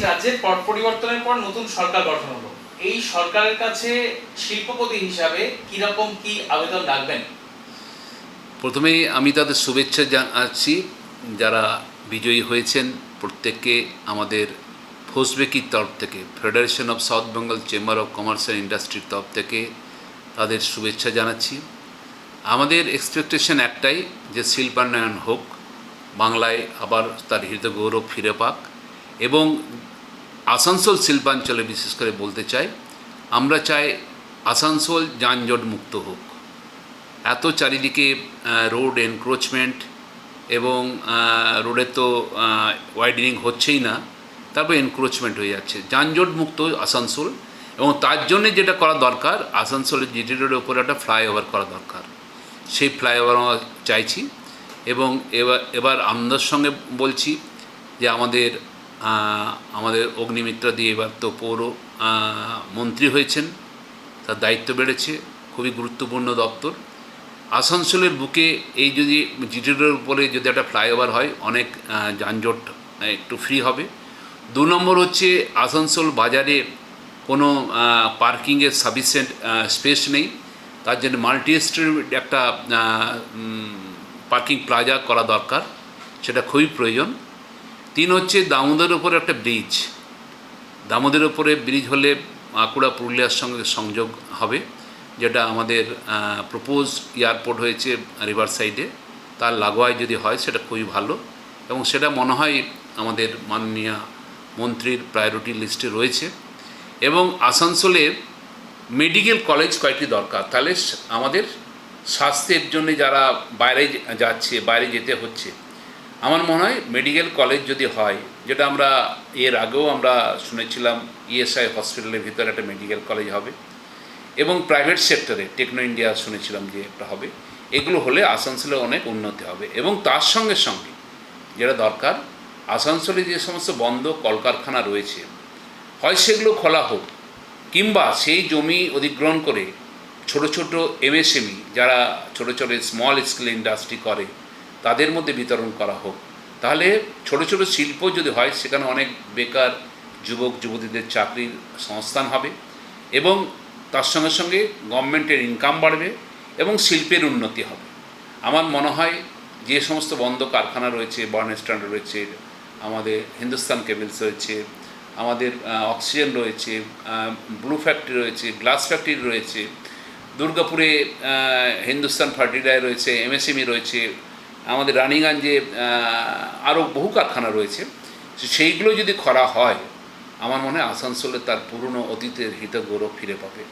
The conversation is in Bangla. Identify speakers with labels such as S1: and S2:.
S1: রাজ্যের পট পরিবর্তনের পর নতুন সরকার গঠন হলো, এই সরকারের কাছে শিল্পপতি হিসাবে কিরকম কি আবেদন রাখবেন?
S2: প্রথমেই আমি তাদের শুভেচ্ছা জানাচ্ছি যারা বিজয়ী হয়েছেন প্রত্যেককে। আমাদের ফোসবেকির তরফ থেকে, federation of south Bengal chamber of commerce and ইন্ডাস্ট্রির তরফ থেকে তাদের শুভেচ্ছা জানাচ্ছি। আমাদের এক্সপেকটেশন একটাই, যে শিল্পায়ন হোক, বাংলায় আবার তার হৃদয় গৌরব ফিরে পাক। এবং আসানসোল শিল্পাঞ্চলে বিশেষ করে বলতে চাই, আমরা চাই আসানসোল যানজট মুক্ত হোক। এত চারিদিকে রোড এনক্রোচমেন্ট এবং রোডে তো ওয়াইডেনিং হচ্ছেই না, তারপর এনক্রোচমেন্ট হয়ে যাচ্ছে। যানজট মুক্ত আসানসোল, এবং তার জন্যে যেটা করা দরকার, আসানসোলের জিটি রোডের উপরে একটা ফ্লাইওভার করা দরকার। সেই ফ্লাইওভার আমরা চাইছি। এবং এবার আনন্দের সঙ্গে বলছি যে আমাদের অগ্নিমিত্রা দিয়ে এবার তো পৌর মন্ত্রী হয়েছেন, তার দায়িত্ব বেড়েছে, খুবই গুরুত্বপূর্ণ দপ্তর। আসানসোলের বুকে এই যদি জিটি রোডের উপরে যদি একটা ফ্লাইওভার হয়, অনেক যানজট একটু ফ্রি হবে। 2 নম্বর হচ্ছে, আসানসোল বাজারে কোনো পার্কিংয়ের সাফিসিয়েন্ট স্পেস নেই, তার জন্য মাল্টি স্ট্রিট একটা পার্কিং প্লাজা করা দরকার, সেটা খুবই প্রয়োজন। 3 হচ্ছে, দামোদরের উপরে একটা ব্রিজ। দামোদরের উপরে ব্রিজ হলে বাঁকুড়া পুরুলিয়ার সঙ্গে সংযোগ হবে, যেটা আমাদের প্রপোজ এয়ারপোর্ট হয়েছে রিভার সাইডে, তার লাগোয়ায় যদি হয় সেটা খুবই ভালো। এবং সেটা মনে হয় আমাদের মাননীয় মন্ত্রীর প্রায়োরিটি লিস্টে রয়েছে। এবং আসানসোলের মেডিকেল কলেজ কয়েকটি দরকার, তাহলে আমাদের স্বাস্থ্যের জন্য যারা বাইরে যাচ্ছে, বাইরে যেতে হচ্ছে, আমার মনে হয় মেডিকেল কলেজ যদি হয়, যেটা আমরা এর আগেও আমরা শুনেছিলাম ইএসআই হসপিটালের ভিতরে একটা মেডিকেল কলেজ হবে, এবং প্রাইভেট সেক্টরে টেকনো ইন্ডিয়া শুনেছিলাম যে একটা হবে। এগুলো হলে আসানসোলে অনেক উন্নতি হবে। এবং তার সঙ্গে সঙ্গে যেটা দরকার, আসানসোলে যে সমস্ত বন্ধ কলকারখানা রয়েছে, হয় সেগুলো খোলা হোক, কিংবা সেই জমি অধিগ্রহণ করে ছোট ছোট এমএসএমই যারা ছোট ছোট স্মল স্কেল ইন্ডাস্ট্রি করে, তাদের মধ্যে বিতরণ করা হোক। তাহলে ছোট ছোট শিল্প যদি হয়, সেখানে অনেক বেকার যুবক যুবতীদের চাকরির সংস্থান হবে, এবং তার সঙ্গে সঙ্গে গভর্নমেন্টের ইনকাম বাড়বে এবং শিল্পের উন্নতি হবে। আমার মনে হয় যে সমস্ত বন্ধ কারখানা রয়েছে, বার্নস্ট্যান্ড রয়েছে, আমাদের হিন্দুস্তান কেবলস রয়েছে, আমাদের অক্সিজেন রয়েছে, ব্লু ফ্যাক্টরি রয়েছে, গ্লাস ফ্যাক্টরি রয়েছে, দুর্গাপুরে হিন্দুস্তান ফার্টিলাইজার রয়েছে, এমএসএমই রয়েছে, আমাদের রানীগঞ্জে আরও বহু কারখানা রয়েছে। সেইগুলো যদি করা হয়, আমার মনে হয় আসানসোলে তার পুরনো অতীতের হিত গৌরব ফিরে পাবে।